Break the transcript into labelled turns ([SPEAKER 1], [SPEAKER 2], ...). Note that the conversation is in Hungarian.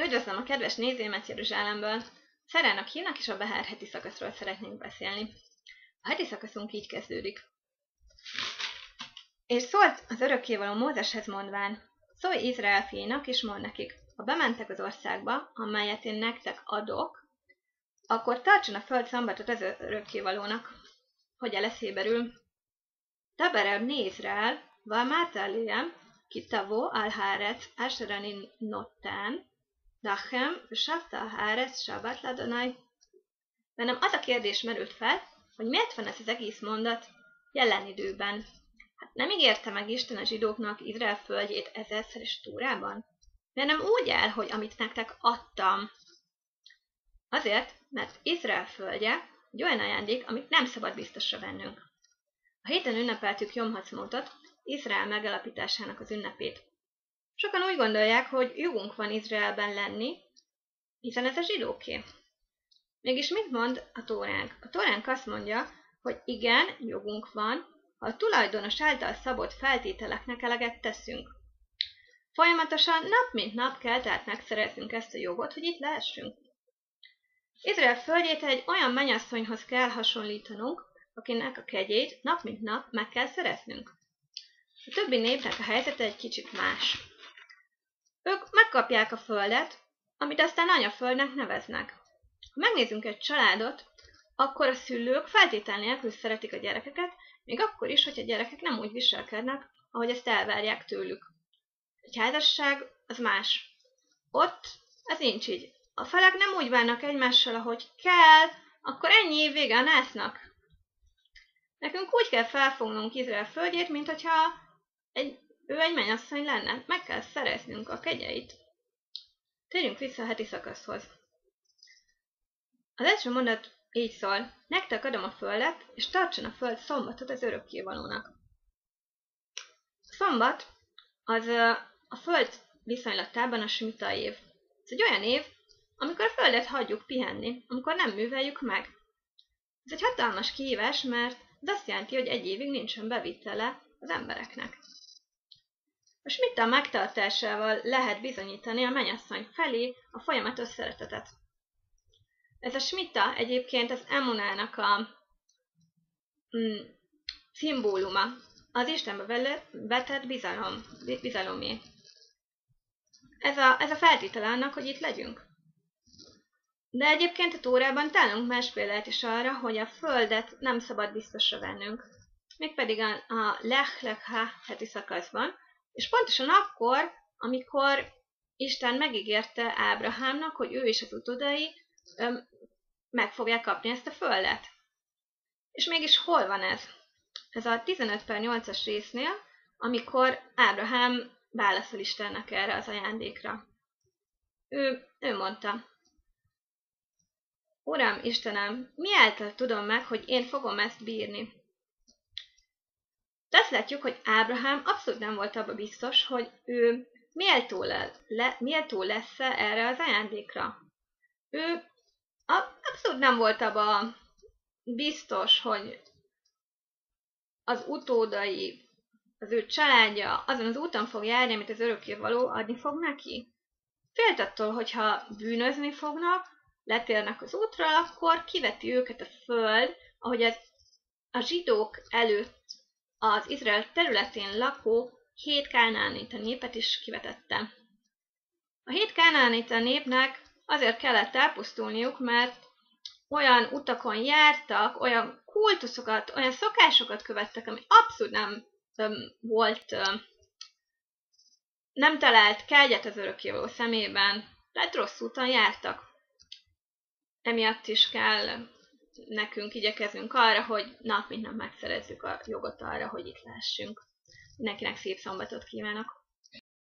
[SPEAKER 1] Üdvözlöm a kedves nézőimet Jeruzsálemből! Szerának hívnak, és a Behár heti szakaszról szeretnénk beszélni. A heti szakaszunk így kezdődik. És szólt az örökkévaló Mózeshez mondván: szólj Izrael fiainak, és mondd nekik, ha bementek az országba, amelyet én nektek adok, akkor tartson a föld szombatot az örökkévalónak. Hogy eszébe Dabereb né Izrael, valmátáliam, kitavó al-hárec, áseranin nottán, Dachem, Savta a Hárez, Sabbat Ladonai. Bennem az a kérdés merült fel, hogy miért van ez az egész mondat jelen időben. Hát nem ígérte meg Isten a zsidóknak Izrael földjét ezerszer is Tórában? Miért nem úgy áll, hogy amit nektek adtam? Azért, mert Izrael földje egy olyan ajándék, amit nem szabad biztosra vennünk. A héten ünnepeltük Jom Hacmótot, Izrael megalapításának az ünnepét. Sokan úgy gondolják, hogy jogunk van Izraelben lenni, hiszen ez a zsidóké. Mégis mit mond a Tóránk? A Tóránk azt mondja, hogy igen, jogunk van, ha a tulajdonos által szabott feltételeknek eleget teszünk. Folyamatosan nap mint nap kell tehát megszereznünk ezt a jogot, hogy itt lehessünk. Izrael földjét egy olyan mennyasszonyhoz kell hasonlítanunk, akinek a kegyét nap mint nap meg kell szereznünk. A többi népnek a helyzete egy kicsit más. Ők megkapják a földet, amit aztán anyaföldnek neveznek. Ha megnézzünk egy családot, akkor a szülők feltétel nélkül szeretik a gyerekeket, még akkor is, hogy a gyerekek nem úgy viselkednek, ahogy ezt elvárják tőlük. Egy házasság az más. Ott ez nincs így. A felek nem úgy bánnak egymással, ahogy kell, akkor ennyi év vége a násznak. Nekünk úgy kell felfognunk Izrael földjét, mint hogyha ő egy mennyasszony lenne. Meg kell szereznünk a kegyeit. Térjünk vissza a heti szakaszhoz. Az első mondat így szól: nektek adom a földet, és tartson a föld szombatot az örökkévalónak. A szombat az a föld viszonylatában a smita év. Ez egy olyan év, amikor a földet hagyjuk pihenni, amikor nem műveljük meg. Ez egy hatalmas kihívás, mert ez azt jelenti, hogy egy évig nincsen bevitele az embereknek. A smita megtartásával lehet bizonyítani a mennyasszony felé a folyamatos szeretetet. Ez a smita egyébként az emunának a szimbóluma, az Istenbe vetett bizalomé. Ez a feltétele annak, hogy itt legyünk. De egyébként a Tórában találunk más példát is arra, hogy a földet nem szabad biztosra vennünk. Mégpedig a Lech Lecha heti szakaszban, és pontosan akkor, amikor Isten megígérte Ábrahámnak, hogy ő és az utódai meg fogják kapni ezt a földet. És mégis hol van ez? Ez a 15/8-as résznél, amikor Ábrahám válaszol Istennek erre az ajándékra. Ő mondta: Uram, Istenem, mi által tudom meg, hogy én fogom ezt bírni? De azt látjuk, hogy Ábrahám abszolút nem volt abban biztos, hogy ő méltó lesz erre az ajándékra. Ő abszolút nem volt abban biztos, hogy az utódai, az ő családja azon az úton fog járni, amit az örökkévaló adni fog neki. Félt attól, hogyha bűnözni fognak, letérnek az útról, akkor kiveti őket a föld, ahogy a zsidók előtt az Izrael területén lakó 7 kánaánita népet is kivetette. A 7 kánaánita népnek azért kellett elpusztulniuk, mert olyan utakon jártak, olyan kultuszokat, olyan szokásokat követtek, ami abszolút nem talált kegyet az örökkévaló szemében, tehát rossz úton jártak. Emiatt is kell nekünk igyekeznünk arra, hogy nap mint nap megszerezzük a jogot arra, hogy itt lehessünk. Mindenkinek szép szombatot kívánok!